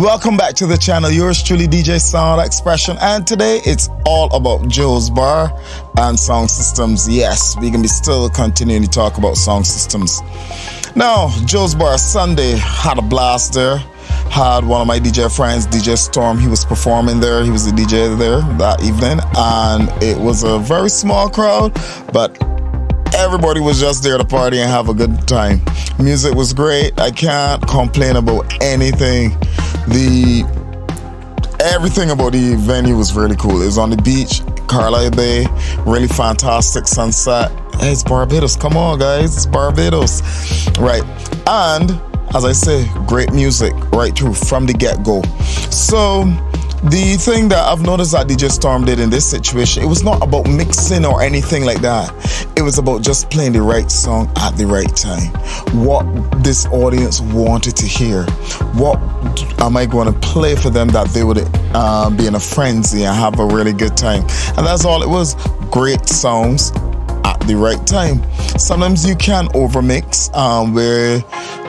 Welcome back to the channel. Yours truly, DJ Sound Expression, and today it's all about Joe's Bar and sound systems. Yes, we can be still continuing to talk about sound systems. Now, Joe's Bar Sunday had a blast there. Had one of my DJ friends, DJ Storm. He was performing there. He was the DJ there that evening, and it was a very small crowd, but everybody was just there to party and have a good time. Music was great. I can't complain about anything. Everything about the venue was really cool. It was on the beach, Carlisle Bay, really fantastic sunset. Hey, it's Barbados. Come on, guys. It's Barbados. Right. And as I say, great music right through from the get-go. So the thing that I've noticed that DJ Storm did in this situation, it was not about mixing or anything like that. It was about just playing the right song at the right time. What this audience wanted to hear. What am I going to play for them that they would be in a frenzy and have a really good time? And that's all it was. Great songs at the right time. Sometimes you can overmix, where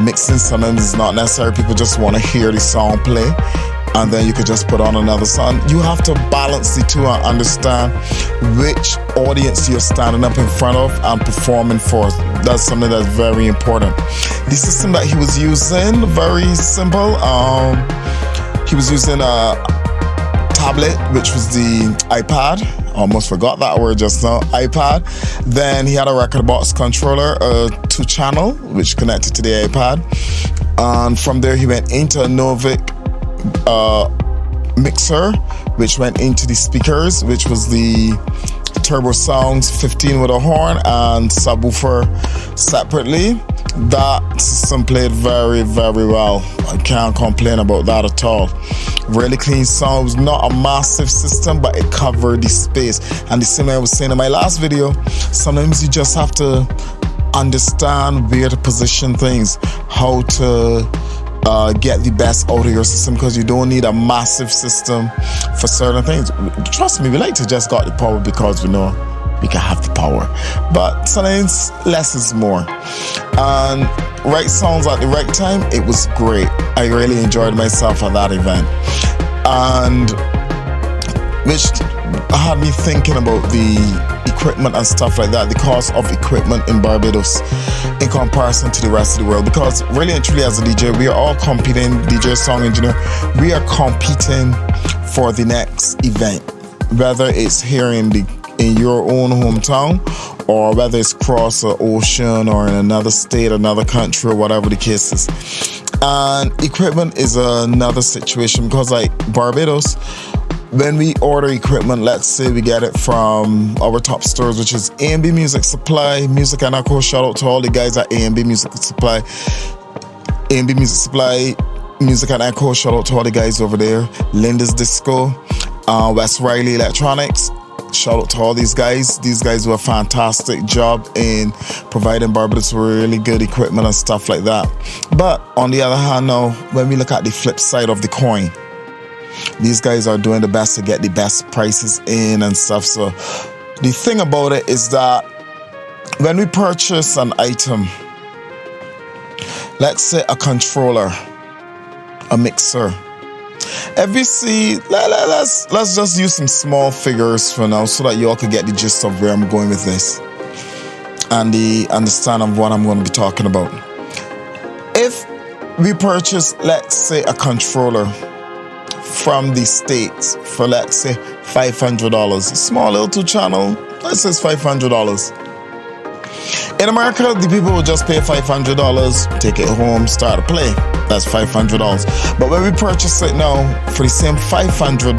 mixing sometimes is not necessary. People just want to hear the song play, and then you could just put on another song. You have to balance the two and understand which audience you're standing up in front of and performing for. That's something that's very important. The system that he was using, very simple. He was using a tablet, which was the iPad. Almost forgot that word just now. iPad. Then he had a record box controller, a 2-channel, which connected to the iPad. And from there, he went into a Novik mixer, which went into the speakers, which was the Turbo Sounds 15 with a horn and subwoofer separately. That system played very, very well. I can't complain about that at all. Really clean sound. It was not a massive system, but it covered the space. And the same way I was saying in my last video, sometimes you just have to understand where to position things, how to get the best out of your system, because you don't need a massive system for certain things. Trust me, we like to just got the power because we know we can have the power, but sometimes less is more. And right songs at the right time, it was great. I really enjoyed myself at that event, and which had me thinking about the equipment and stuff like that, the cost of equipment in Barbados in comparison to the rest of the world. Because really and truly, as a DJ, we are all competing, DJ, song engineer, we are competing for the next event, whether it's here in your own hometown, or whether it's across the ocean or in another state, another country, or whatever the case is. And equipment is another situation, because like Barbados, when we order equipment, let's say we get it from our top stores, which is A&B Music Supply, Music and Echo. Shout out to all the guys at A&B Music Supply. A&B Music Supply, Music and Echo. Shout out to all the guys over there. Linda's Disco, West Riley Electronics. Shout out to all these guys. These guys do a fantastic job in providing Barbados with really good equipment and stuff like that. But on the other hand, now, when we look at the flip side of the coin, these guys are doing the best to get the best prices in and stuff. So the thing about it is that when we purchase an item, let's say a controller, a mixer, if you see, let's just use some small figures for now so that you all can get the gist of where I'm going with this and the understanding of what I'm going to be talking about. If we purchase, let's say, a controller from the States for, let's say, $500, small little 2-channel, let's say it's $500. In America, the people will just pay $500, take it home, start to play. That's $500. But when we purchase it now for the same $500,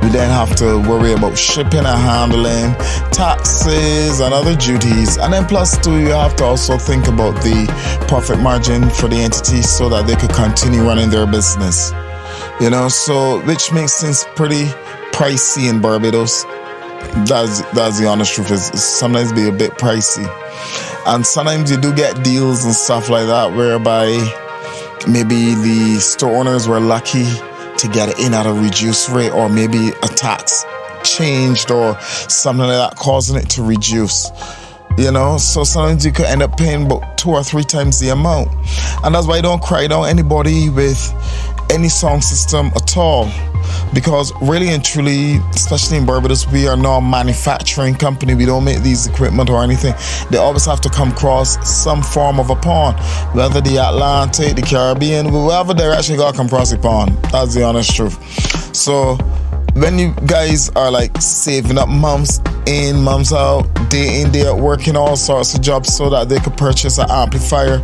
we then have to worry about shipping and handling, taxes and other duties. And then plus too, you have to also think about the profit margin for the entity so that they could continue running their business. You know, so which makes things pretty pricey in Barbados. That's the honest truth. It's sometimes be a bit pricey. And sometimes you do get deals and stuff like that whereby maybe the store owners were lucky to get it in at a reduced rate, or maybe a tax changed or something like that causing it to reduce. You know, so sometimes you could end up paying about 2 or 3 times the amount. And that's why I don't cry down anybody with any sound system at all, because really and truly, especially in Barbados, we are not a manufacturing company. We don't make these equipment or anything. They always have to come across some form of a pond, whether the Atlantic, the Caribbean, wherever direction you gotta come across the pond. That's the honest truth. So when you guys are like saving up months in, months out, day in, day out, working all sorts of jobs so that they could purchase an amplifier,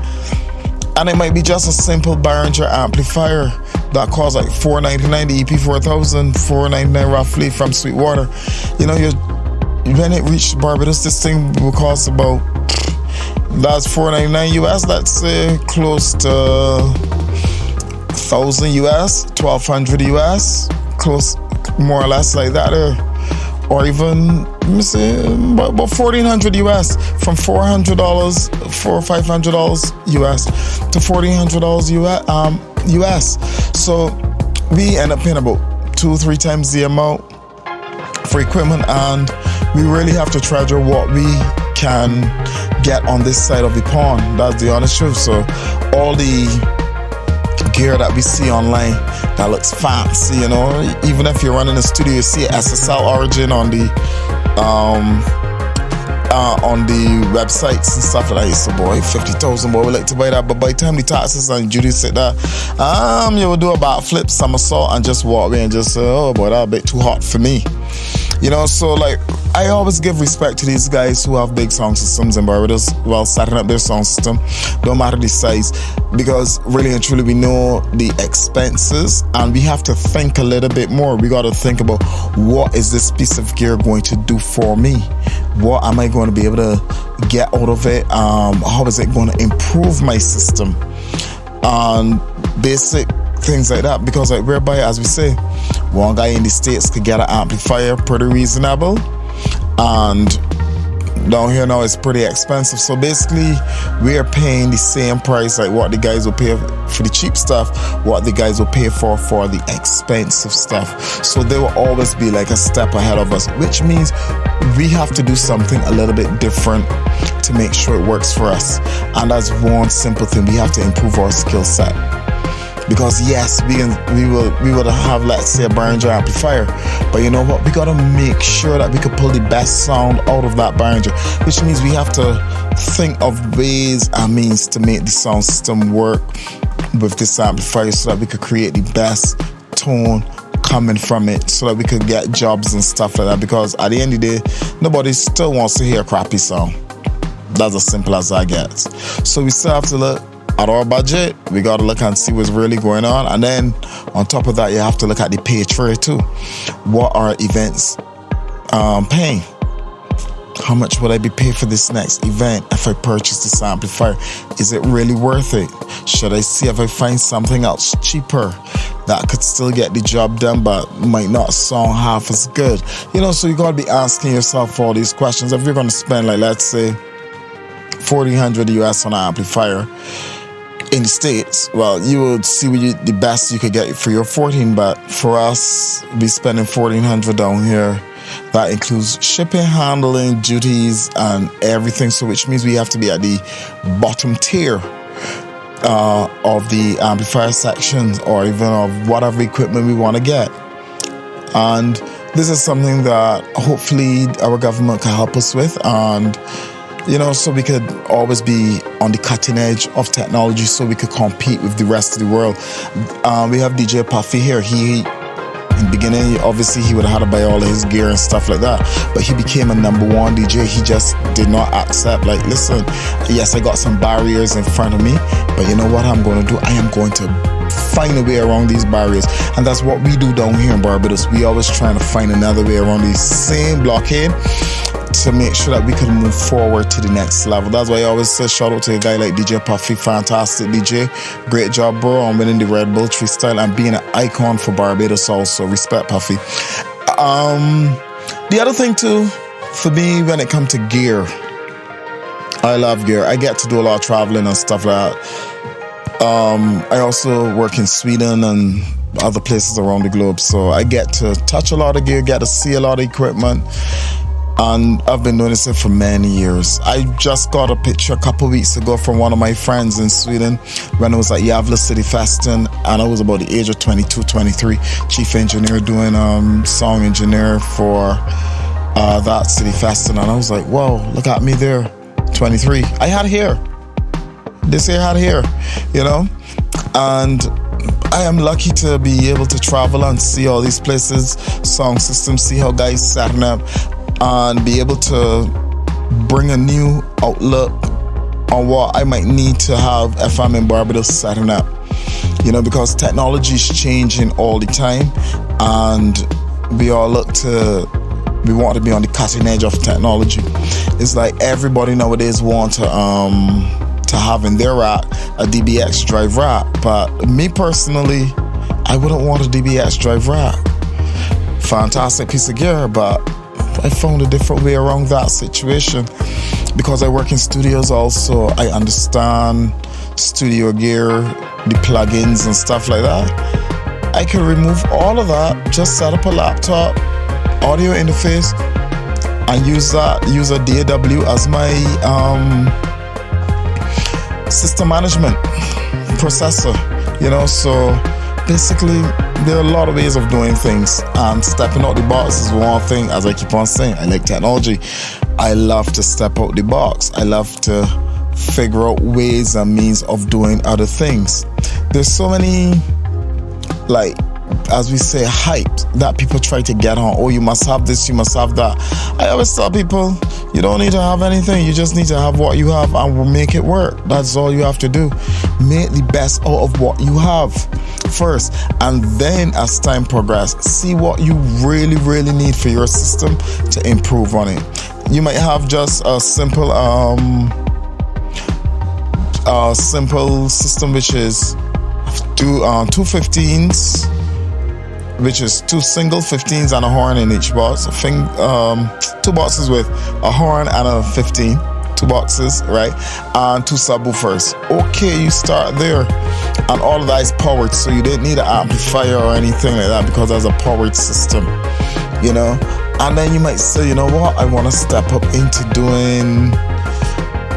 and it might be just a simple Behringer amplifier that costs like $499, the EP4000, $499 roughly from Sweetwater. You know, when it reached Barbados, this thing will cost about, that's $499 US, let's say close to $1,000 US, $1,200 US, close, more or less like that, or even, let me say, about $1,400 US, from $400, $400 or $500 US to $1,400 US. So we end up paying about 2-3 times the amount for equipment, and we really have to treasure what we can get on this side of the pond. That's the honest truth. So all the gear that we see online that looks fancy, you know, even if you're running a studio, you see SSL origin on the websites and stuff like that. You say, boy, 50,000, boy, we like to buy that. But by the time the taxes and duties hit that, you will do a backflip, somersault, and just walk away and just say, oh boy, that's a bit too hot for me. You know, so like, I always give respect to these guys who have big sound systems in Barbados while setting up their sound system, no matter the size, because really and truly we know the expenses, and we have to think a little bit more. We got to think about, what is this piece of gear going to do for me? What am I going to be able to get out of it? How is it going to improve my system? Basic things like that, because like, whereby, as we say, one guy in the States could get an amplifier pretty reasonable, and down here now it's pretty expensive. So basically we're paying the same price like what the guys will pay for the cheap stuff, what the guys will pay for the expensive stuff. So they will always be like a step ahead of us, which means we have to do something a little bit different to make sure it works for us. And that's one simple thing: we have to improve our skill set. Because yes, we will have, let's say, a Behringer amplifier, but you know what? We gotta make sure that we can pull the best sound out of that Behringer, which means we have to think of ways and means to make the sound system work with this amplifier, so that we could create the best tone coming from it, so that we could get jobs and stuff like that. Because at the end of the day, nobody still wants to hear a crappy sound. That's as simple as that gets. So we still have to look at our budget. We got to look and see what's really going on, and then on top of that, you have to look at the pay trade too. What are events paying? How much would I be paid for this next event if I purchase this amplifier? Is it really worth it? Should I see if I find something else cheaper that could still get the job done but might not sound half as good? You know, so you got to be asking yourself all these questions. If you're going to spend, like, let's say $1,400 US on an amplifier in the States, well, you would see the best you could get for your 14, but for us, we spending $1,400 down here. That includes shipping, handling, duties, and everything. So which means we have to be at the bottom tier of the amplifier section, or even of whatever equipment we want to get. And this is something that hopefully our government can help us with, and you know, so we could always be on the cutting edge of technology, so we could compete with the rest of the world. We have DJ Puffy here. He, in the beginning, obviously he would have had to buy all of his gear and stuff like that, but he became a #1 DJ. He just did not accept, like, listen, yes, I got some barriers in front of me, but you know what I'm going to do? I am going to find a way around these barriers. And that's what we do down here in Barbados. We always trying to find another way around the same blockade, to make sure that we can move forward to the next level. That's why I always say shout out to a guy like DJ Puffy, fantastic DJ, great job, bro, on winning the Red Bull freestyle and being an icon for Barbados also. Respect, Puffy. The other thing too, for me, when it comes to gear, I love gear. I get to do a lot of traveling and stuff like that. I also work in Sweden and other places around the globe, so I get to touch a lot of gear, get to see a lot of equipment. And I've been doing this for many years. I just got a picture a couple weeks ago from one of my friends in Sweden when I was at Gävle City Festen, and I was about the age of 22, 23, chief engineer doing song engineer for that City Festen. And I was like, whoa, look at me there, 23. I had hair. This year I had hair, you know? And I am lucky to be able to travel and see all these places, song systems, see how guys setting up, and be able to bring a new outlook on what I might need to have if I'm in Barbados setting up. You know, because technology is changing all the time, and we want to be on the cutting edge of technology. It's like everybody nowadays want to have in their rack a DBX drive rack, but me personally, I wouldn't want a DBX drive rack. Fantastic piece of gear, but I found a different way around that situation because I work in studios also. I understand studio gear, the plugins and stuff like that. I can remove all of that, just set up a laptop, audio interface, and use a DAW as my system management processor, you know. So basically there are a lot of ways of doing things, and stepping out the box is one thing. As I keep on saying, I like technology. I love to step out the box. I love to figure out ways and means of doing other things. There's so many, like, as we say, hype that people try to get on. Oh, you must have this, you must have that. I always tell people, you don't need to have anything. You just need to have what you have and we'll make it work. That's all you have to do. Make the best out of what you have first, and then as time progresses, see what you really need for your system to improve on it. You might have just a simple system, which is two 15s, which is two single 15s and a horn in each box. Two boxes with a horn and a 15. Two boxes, right? And two subwoofers. Okay, you start there. And all of that is powered, so you didn't need an amplifier or anything like that because that's a powered system, you know? And then you might say, you know what? I want to step up into doing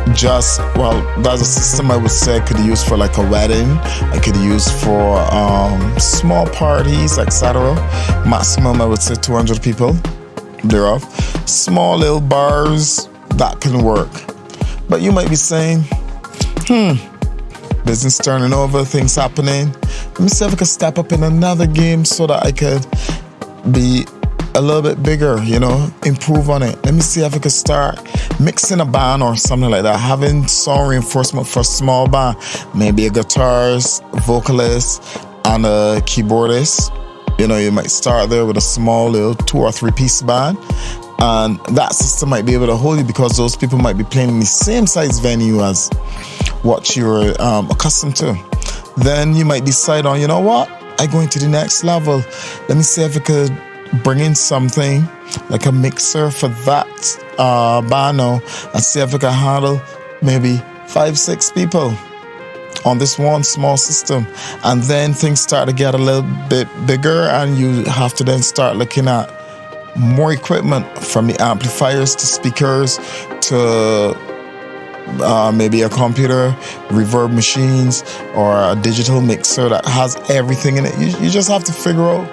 that's a system I would say I could use for like a wedding. I could use for small parties, etc. Maximum, I would say 200 people thereof. Small little bars, that can work. But you might be saying, business turning over, things happening. Let me see if I could step up in another game so that I could be a little bit bigger, you know, improve on it. Let me see if I could start mixing a band or something like that, having song reinforcement for a small band, maybe a guitarist, vocalist, and a keyboardist. You know, you might start there with a small little 2 or 3 piece band, and that system might be able to hold you because those people might be playing in the same size venue as what you're accustomed to. Then you might decide on, you know what, I'm going to the next level. Let me see if I could bring in something like a mixer for that band now, and see if I can handle maybe 5-6 people on this one small system. And then things start to get a little bit bigger, and you have to then start looking at more equipment, from the amplifiers to speakers to maybe a computer, reverb machines, or a digital mixer that has everything in it. You just have to figure out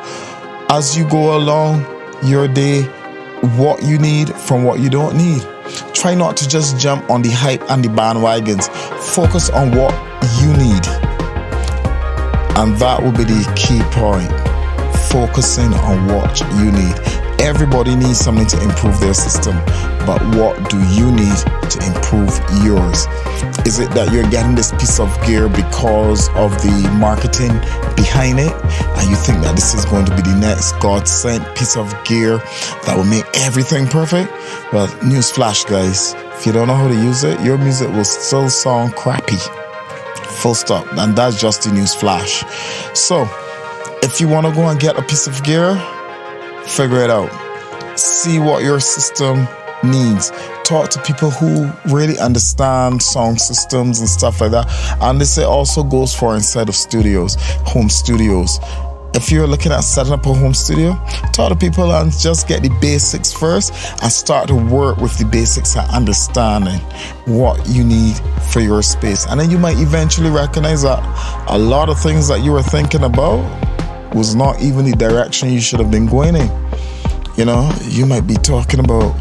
as you go along your day what you need from what you don't need. Try not to just jump on the hype and the bandwagons. Focus on what you need. And that will be the key point. Focusing on what you need. Everybody needs something to improve their system, but what do you need to improve yours? Is it that you're getting this piece of gear because of the marketing behind it, and you think that this is going to be the next God-sent piece of gear that will make everything perfect? Well, newsflash, guys, if you don't know how to use it, your music will still sound crappy. Full stop. And that's just the newsflash. So, if you want to go and get a piece of gear, figure it out. See what your system needs. Talk to people who really understand sound systems and stuff like that. And this also goes for inside of studios, home studios. If you're looking at setting up a home studio, talk to people and just get the basics first and start to work with the basics and understanding what you need for your space. And then you might eventually recognize that a lot of things that you were thinking about was not even the direction you should have been going in. You know, you might be talking about,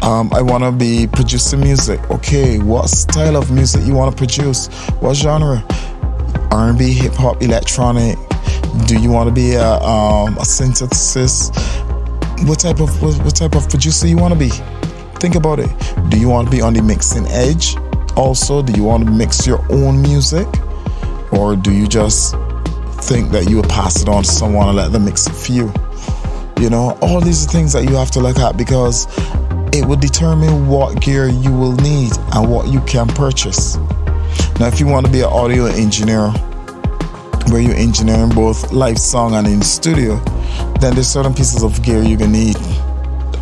I want to be producing music. Okay, what style of music you want to produce? What genre? R&B, hip hop, electronic? Do you want to be a synthesis? What type of producer you want to be? Think about it. Do you want to be on the mixing edge? Also, do you want to mix your own music, or do you just think that you will pass it on to someone and let them mix it for you? You know, all these are things that you have to look at, because it will determine what gear you will need and what you can purchase. Now, if you want to be an audio engineer, where you're engineering both live song and in the studio, then there's certain pieces of gear you can need.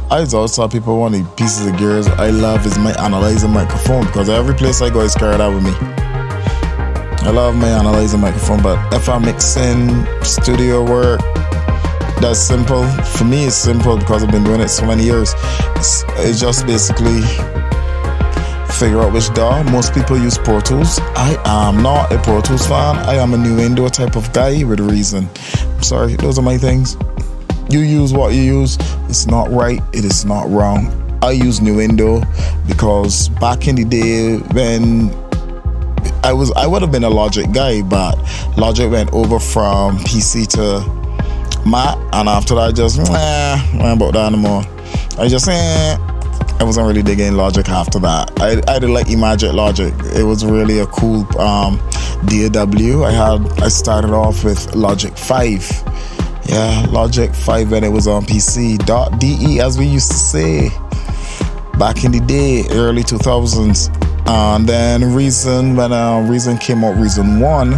I always tell people one of the pieces of gear I love is my analyzer microphone, because every place I go I carry that with me. I love my analyzer microphone, but if I'm mixing studio work, that's simple. For me, it's simple because I've been doing it so many years. It's just basically figure out which DAW. Most people use Pro Tools. I am not a Pro Tools fan. I am a Nuendo type of guy with a reason. I'm sorry, those are my things. You use what you use. It's not right, it is not wrong. I use Nuendo because back in the day when I would have been a Logic guy, but Logic went over from PC to Mac, and after that I just I ain't about that anymore. I wasn't really digging Logic after that. I didn't like Imagic Logic. It was really a cool DAW. I started off with Logic 5. Yeah, Logic 5 when it was on PC. .de as we used to say back in the day, early 2000s. And then Reason, when Reason came out, Reason 1,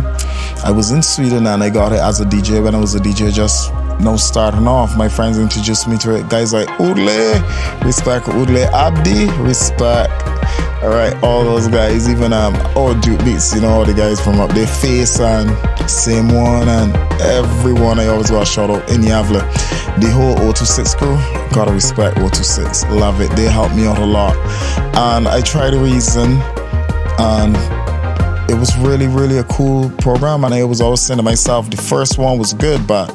I was in Sweden and I got it as a DJ when I was a DJ just starting off. My friends introduced me to it. Guys like Udle, respect Udle Abdi, respect. Alright, all those guys, even Duke Beats, you know, all the guys from up there, Face and Same One and everyone. I always got a shout out in Yavla. The whole 026 crew, gotta respect 026. Love it. They helped me out a lot. And I tried Reason, and it was really, really a cool program. And I was always saying to myself, the first one was good, but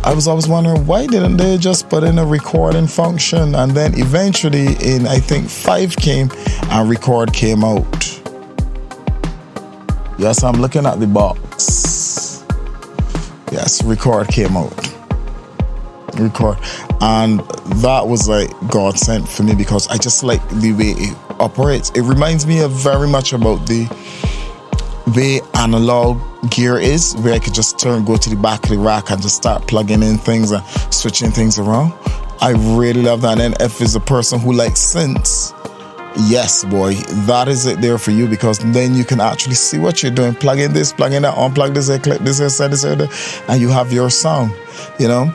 I was always wondering, why didn't they just put in a recording function? And then eventually in, I think 5 came and record came out. Yes, I'm looking at the box. Yes, record came out. Record. And that was like God sent for me, because I just like the way it operates. It reminds me of very much about the way analog gear is, where I could just go to the back of the rack and just start plugging in things and switching things around. I really love that. And if it's a person who likes synths, yes, boy, that is it there for you, because then you can actually see what you're doing. Plug in this, plug in that, unplug this, click this, set this, and you have your sound, you know.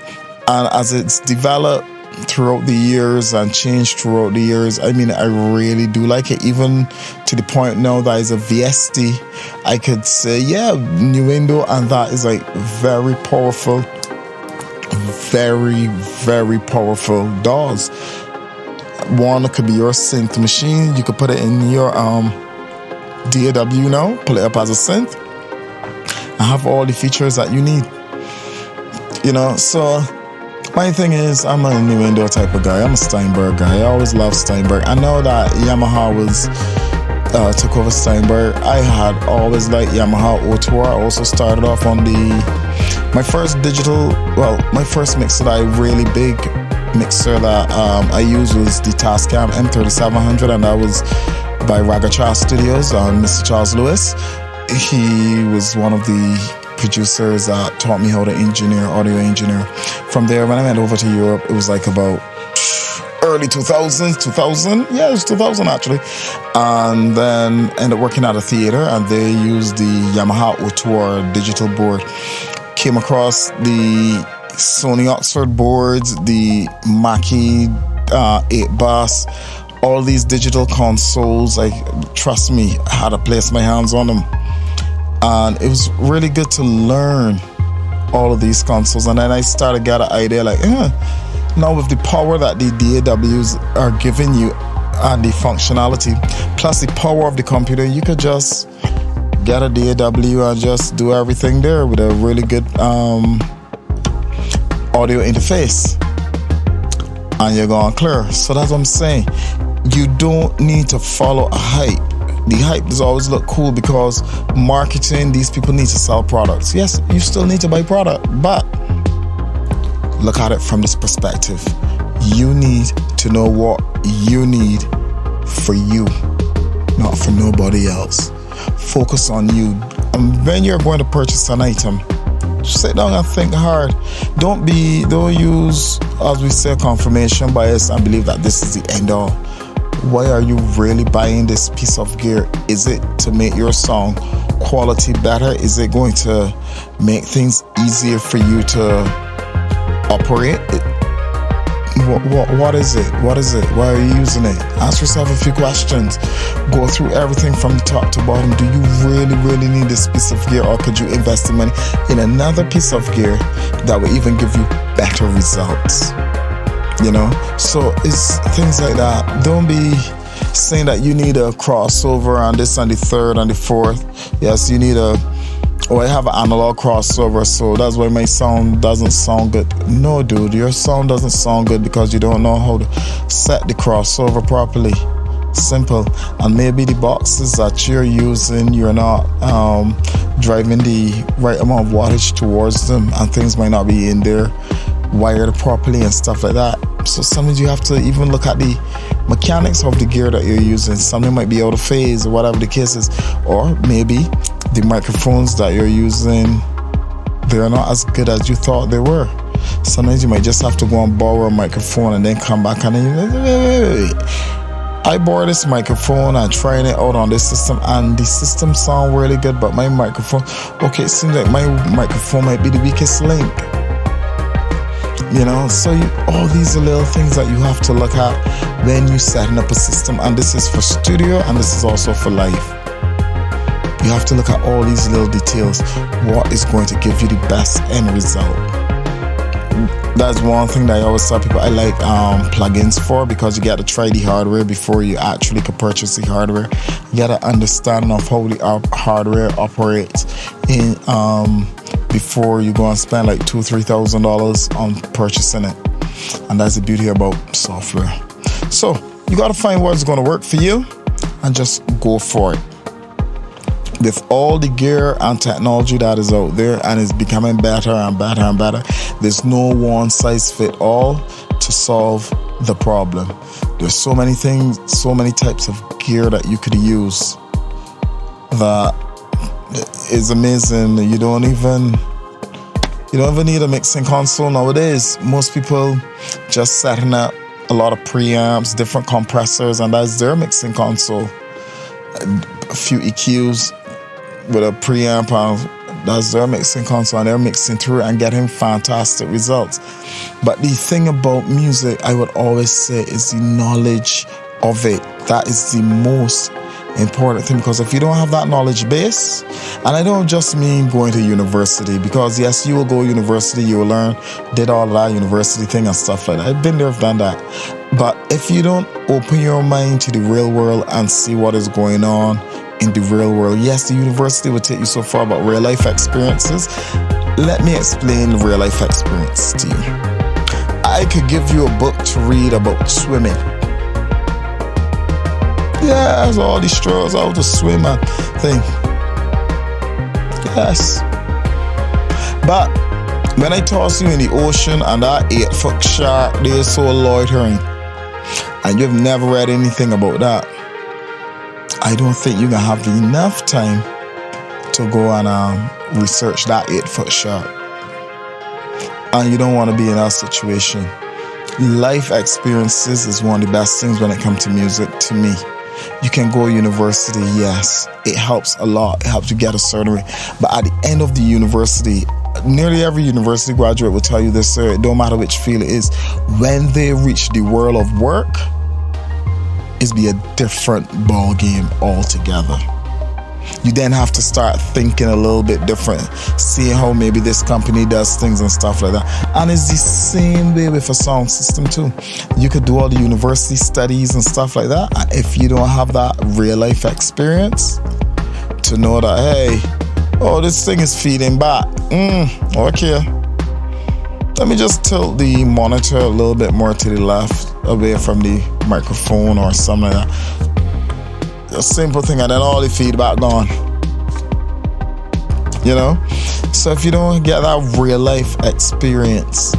And as it's developed throughout the years and changed throughout the years, I mean, I really do like it. Even to the point now that is a VST, I could say, yeah, Nuendo, and that is like very powerful, very, very powerful DAWs. One could be your synth machine. You could put it in your DAW now, pull it up as a synth, and have all the features that you need. You know, so my thing is, I'm a Nuendo type of guy. I'm a Steinberg guy. I always loved Steinberg. I know that Yamaha took over Steinberg. I had always liked Yamaha O2R. I also started off on my first mixer that I really big mixer that I used was the Tascam M3700, and that was by Ragachar Studios, Mr. Charles Lewis. He was one of the producers that taught me how to audio engineer. From there, when I went over to Europe, it was like about early 2000. Yeah, it was 2000 actually. And then ended up working at a theater, and they used the Yamaha O2R digital board. Came across the Sony Oxford boards, the Mackie 8-bus, all these digital consoles. Trust me, I had to place my hands on them. And it was really good to learn all of these consoles. And then I started to get an idea like, now with the power that the DAWs are giving you and the functionality, plus the power of the computer, you could just get a DAW and just do everything there with a really good audio interface. And you're going clear. So that's what I'm saying. You don't need to follow a hype. The hype does always look cool because marketing, these people need to sell products. Yes, you still need to buy product, but look at it from this perspective. You need to know what you need for you, not for nobody else. Focus on you. And when you're going to purchase an item, sit down and think hard. Don't use, as we say, confirmation bias and believe that this is the end all. Why are you really buying this piece of gear? Is it to make your song quality better? Is it going to make things easier for you to operate? What is it? What is it? Why are you using it? Ask yourself a few questions. Go through everything from the top to bottom. Do you really need this piece of gear, or could you invest the money in another piece of gear that will even give you better results? You know, so it's things like that. Don't be saying that you need a crossover on this and the third and the fourth. Yes, you need I have an analog crossover, so that's why my sound doesn't sound good. No, dude, your sound doesn't sound good because you don't know how to set the crossover properly. Simple. And maybe the boxes that you're using, you're not driving the right amount of wattage towards them, and things might not be in there wired properly and stuff like that. So sometimes you have to even look at the mechanics of the gear that you're using. Something might be out of phase or whatever the case is, or maybe the microphones that you're using, they're not as good as you thought they were. Sometimes you might just have to go and borrow a microphone and then come back and then wait. I borrowed this microphone and trying it out on this system, and the system sound really good, but my microphone, okay, it seems like my microphone might be the weakest link. You know, so all these are little things that you have to look at when you're setting up a system, and this is for studio and this is also for life. You have to look at all these little details. What is going to give you the best end result? That's one thing that I always tell people I like plugins for, because you got to try the hardware before you actually can purchase the hardware. You got to understand of how the hardware operates in before you go and spend like $2,000-$3,000 on purchasing it. And that's the beauty about software. So you got to find what's going to work for you and just go for it. With all the gear and technology that is out there, and it's becoming better and better and better, there's no one size fit all to solve the problem. There's so many things, so many types of gear that you could use that is amazing. You don't even need a mixing console nowadays. Most people just setting up a lot of preamps, different compressors, and that's their mixing console. A few EQs with a preamp, and that's their mixing console, and they're mixing through and getting fantastic results. But the thing about music, I would always say, is the knowledge of it. That is the most important thing, because if you don't have that knowledge base, and I don't just mean going to university, because yes, you will go to university, you will learn, did all of that university thing and stuff like that. I've been there, I've done that. But if you don't open your mind to the real world and see what is going on in the real world, yes, the university will take you so far, but real life experiences, let me explain the real life experience to you. I could give you a book to read about swimming. Yeah, there's all these straws, how to swim and thing. Yes. But when I toss you in the ocean and that 8-foot shark, they're so loitering, and you've never read anything about that, I don't think you're going to have enough time to go and research that 8-foot shark. And you don't want to be in that situation. Life experiences is one of the best things when it comes to music to me. You can go to university, yes, it helps a lot. It helps you get a certain way. But at the end of the university, nearly every university graduate will tell you this, sir, it don't matter which field it is. When they reach the world of work, it's be a different ball game altogether. You then have to start thinking a little bit different, seeing how maybe this company does things and stuff like that. And it's the same way with a sound system too. You could do all the university studies and stuff like that. If you don't have that real life experience to know that, hey, oh, this thing is feeding back. Okay. Let me just tilt the monitor a little bit more to the left, away from the microphone or something like that. A simple thing, and then all the feedback gone. You know? So if you don't get that real life experience,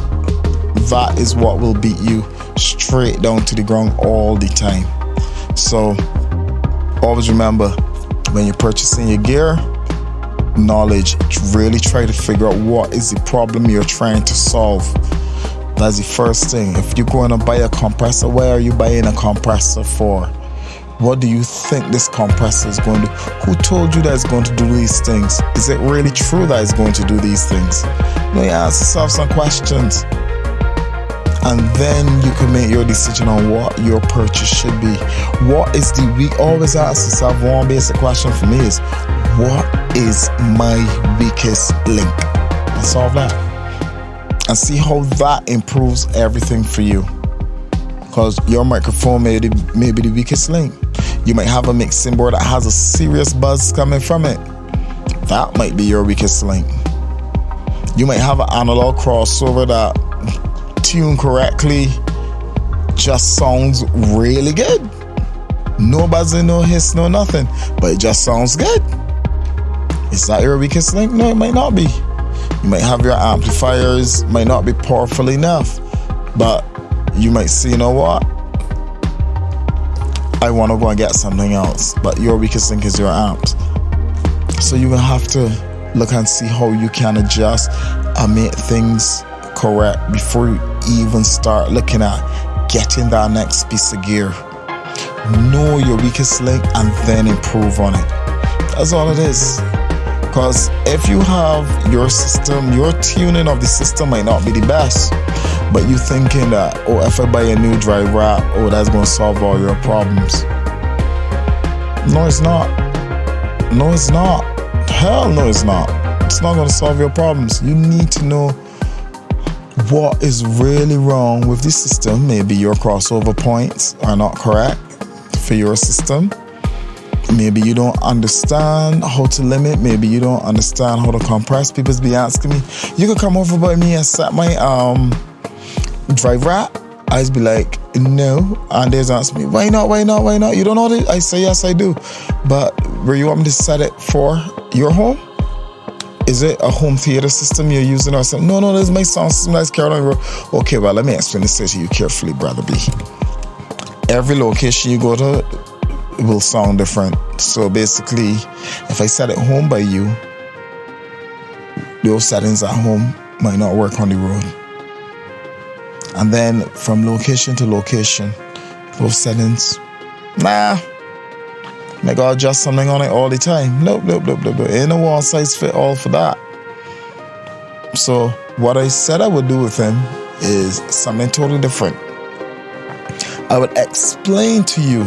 that is what will beat you straight down to the ground all the time. So always remember, when you're purchasing your gear, knowledge, really try to figure out what is the problem you're trying to solve. That's the first thing. If you're going to buy a compressor, why are you buying a compressor for? What do you think this compressor is going to do? Who told you that it's going to do these things? Is it really true that it's going to do these things? You ask yourself some questions, and then you can make your decision on what your purchase should be. What is the weak? Always ask yourself one basic question for me is, what is my weakest link? And solve that. And see how that improves everything for you. Because your microphone may be the weakest link. You might have a mixing board that has a serious buzz coming from it. That might be your weakest link. You might have an analog crossover that tuned correctly just sounds really good. No buzzing, no hiss, no nothing. But it just sounds good. Is that your weakest link? No, it might not be. You might have your amplifiers might not be powerful enough, but you might say, you know what? I want to go and get something else. But your weakest link is your amps. So you're going to have to look and see how you can adjust and make things correct before you even start looking at getting that next piece of gear. Know your weakest link and then improve on it. That's all it is. Because if you have your system, your tuning of the system might not be the best, but you thinking that, oh, if I buy a new driver app, oh, that's going to solve all your problems. No, it's not. No, it's not. Hell no, it's not. It's not going to solve your problems. You need to know what is really wrong with the system. Maybe your crossover points are not correct for your system. Maybe you don't understand how to limit. Maybe you don't understand how to compress. People be asking me, you can come over by me and set my drive rack? I'd be like, no. And they'd ask me, why not? You don't know this? I say, yes, I do. But where you want me to set it for your home? Is it a home theater system you're using or something? No, this is my sound system that's carried on the road. Okay, well, let me explain this to you carefully, Brother B. Every location you go to will sound different. So basically, if I set it home by you, those settings at home might not work on the road. And then from location to location, those settings, may go adjust something on it all the time. Nope. Ain't no one size fit all for that. So what I said I would do with him is something totally different. I would explain to you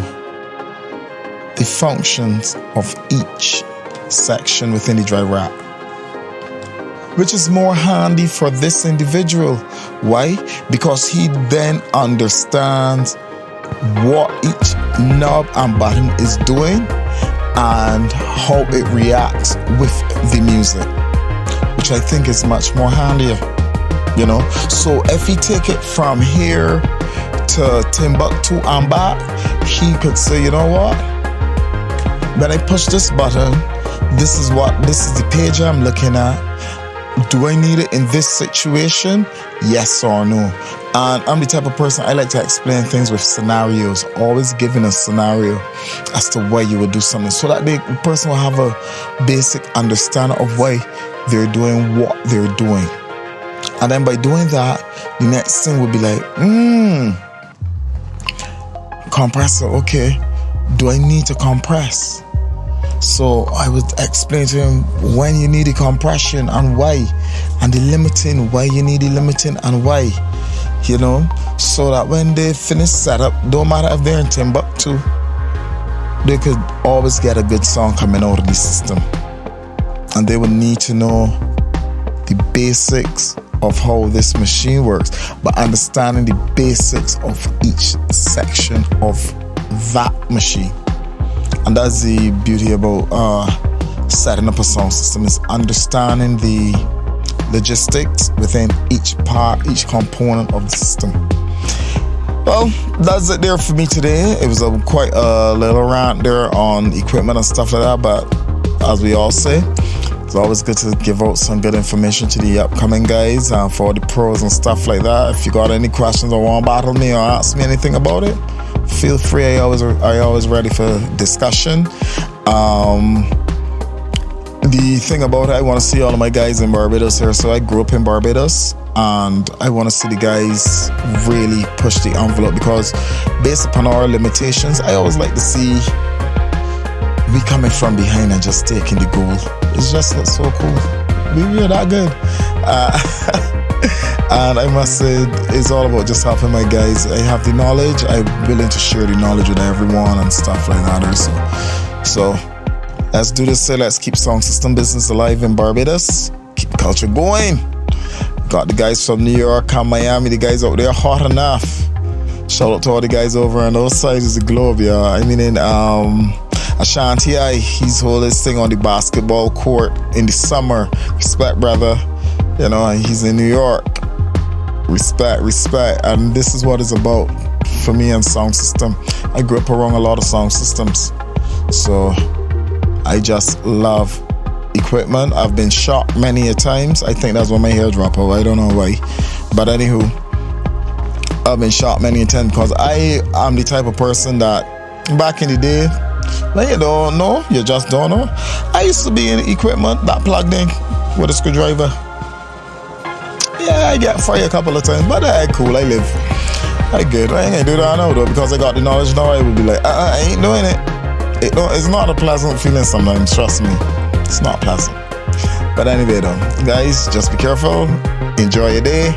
the functions of each section within the drive rack, which is more handy for this individual. Why? Because he then understands what each knob and button is doing and how it reacts with the music, which I think is much more handier, you know. So if he take it from here to Timbuktu and back, he could say, you know what, when I push this button, this is the page I'm looking at. Do I need it in this situation? Yes or no? And I'm the type of person, I like to explain things with scenarios, always giving a scenario as to why you would do something, so that the person will have a basic understanding of why they're doing what they're doing. And then by doing that, the next thing would be like, compressor, okay, do I need to compress? So I would explain to him when you need the compression and why, and the limiting, why you need the limiting and why, you know, so that when they finish setup, don't matter if they're in Timbuktu they could always get a good song coming out of the system. And they would need to know the basics of how this machine works, but understanding the basics of each section of that machine. And that's the beauty about setting up a sound system, is understanding the logistics within each part, each component of the system. Well, that's it there for me today. It was quite a little rant there on equipment and stuff like that, but as we all say, it's always good to give out some good information to the upcoming guys for the pros and stuff like that. If you got any questions or want to battle me or ask me anything about it, feel free. I always ready for discussion. The thing about it, I want to see all of my guys in Barbados here. So I grew up in Barbados, and I want to see the guys really push the envelope, because based upon our limitations, I always like to see we coming from behind and just taking the goal. It's just looks so cool. We are that good. And I must say, it's all about just helping my guys. I have the knowledge. I'm willing to share the knowledge with everyone and stuff like that also. So let's do this. Let's keep sound system business alive in Barbados. Keep the culture going. Got the guys from New York and Miami. The guys out there hot enough. Shout out to all the guys over on those sides of the globe, yeah. I mean in Ashanti, he's holding his thing on the basketball court in the summer. Respect, brother. You know, he's in New York. Respect. And this is what it's about for me and sound system. I grew up around a lot of sound systems, so I just love equipment. I've been shot many a times. I think that's when my hair dropped out. I don't know why. But anywho, I've been shot many a times because I am the type of person that back in the day, when you don't know, you just don't know. I used to be in equipment that plugged in with a screwdriver. Yeah, I get fired a couple of times, but cool, I live. I good. I ain't gonna do that now though, because I got the knowledge now. I would be like, I ain't doing it. It's not a pleasant feeling sometimes, trust me. It's not pleasant. But anyway though, guys, just be careful, enjoy your day,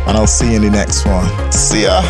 and I'll see you in the next one. See ya.